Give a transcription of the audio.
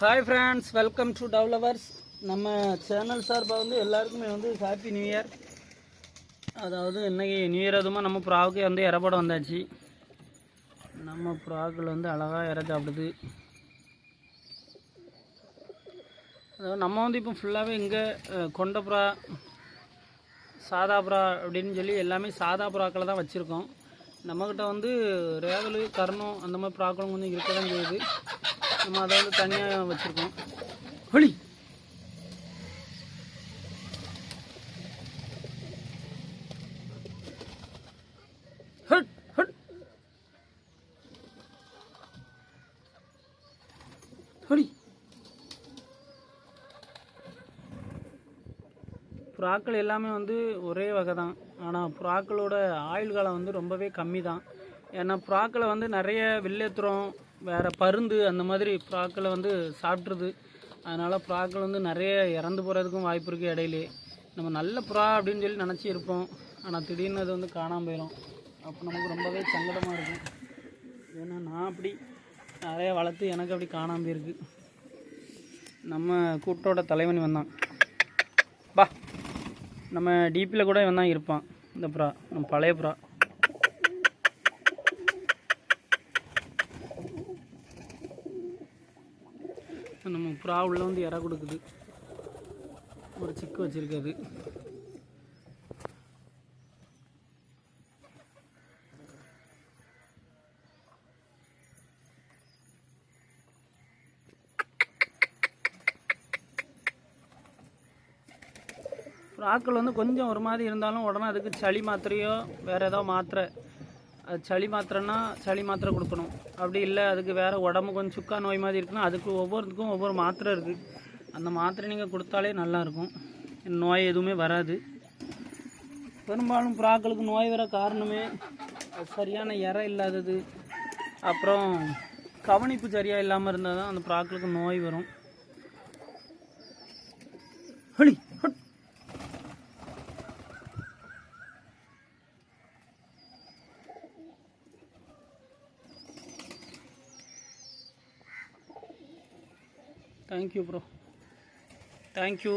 Hi friends, welcome to developers. நம்ம channel சார்பாக வந்து எல்லாருக்குமே வந்து ஹாப்பி நியூ இயர். அதாவது இன்றைக்கி நியூ இயர் அதுமா நம்ம ப்ராவுக்கு வந்து இறப்படம் வந்தாச்சு. நம்ம ப்ராக்கில் வந்து அழகாக இற சாப்பிடுது. அதாவது நம்ம வந்து இப்போ ஃபுல்லாகவே இங்கே கொண்ட புறா, சாதா புறா அப்படின்னு சொல்லி எல்லாமே சாதா புறாக்களை தான் வச்சுருக்கோம். நம்மக்கிட்ட வந்து ரேவலு, கர்ணம் அந்த மாதிரி ப்ராக்களும் கொஞ்சம் இருக்க தான் செய்யுது. நம்ம அதை வந்து தனியாக வச்சுருக்கோம். Holy hut hut holy. புறாக்கள் எல்லாமே வந்து ஒரே வகை தான். ஆனால் புறாக்களோட ஆயுள் காலம் வந்து ரொம்பவே கம்மி தான். ஏன்னா புறாக்களை வந்து நிறைய வில்லேத்துறோம், வேறு பருந்து அந்த மாதிரி புறாக்களை வந்து சாப்பிட்ருது. அதனால் புறாக்கள் வந்து நிறைய இறந்து போகிறதுக்கும் வாய்ப்பு இருக்குது. இடையிலே நம்ம நல்ல புறா அப்படின்னு சொல்லி நினச்சி இருப்போம், ஆனால் திடீர்னு அது வந்து காணாமல் போயிடும். அப்போ நமக்கு ரொம்பவே சங்கடமாக இருக்கும். ஏன்னா நான் அப்படி நிறைய வளர்த்து எனக்கு அப்படி காணாமல் போயிருக்கு. நம்ம கூட்டோட தலைவன் வந்தான் பா. நம்ம டிபியில் கூட இவன் தான் இருப்பான். இந்த புறா நம்ம பழைய புறா. நம்ம புறா உள்ள வந்து இற கொடுக்குது. ஒரு சிக்கு வச்சுருக்காது. புறாக்கள் வந்து கொஞ்சம் ஒரு மாதிரி இருந்தாலும் உடனே அதுக்கு சளி மாத்திரையோ வேறு ஏதோ மாத்திரை, அது சளி மாத்திரைன்னா சளி மாத்திரை கொடுக்கணும். அப்படி இல்லை அதுக்கு வேறு உடம்பு கொஞ்சம் சுக்கா நோய் மாதிரி இருக்குன்னா அதுக்கு ஒவ்வொருத்துக்கும் ஒவ்வொரு மாத்திரை இருக்குது. அந்த மாத்திரை நீங்கள் கொடுத்தாலே நல்லாயிருக்கும், நோய் எதுவுமே வராது. பெரும்பாலும் புறாக்களுக்கு நோய் வர காரணமே சரியான இற இல்லாதது, அப்புறம் கவனிப்பு சரியாக இல்லாமல் இருந்தால் தான் அந்த புறாக்களுக்கு நோய் வரும். Holy hut. Thank you bro, thank you.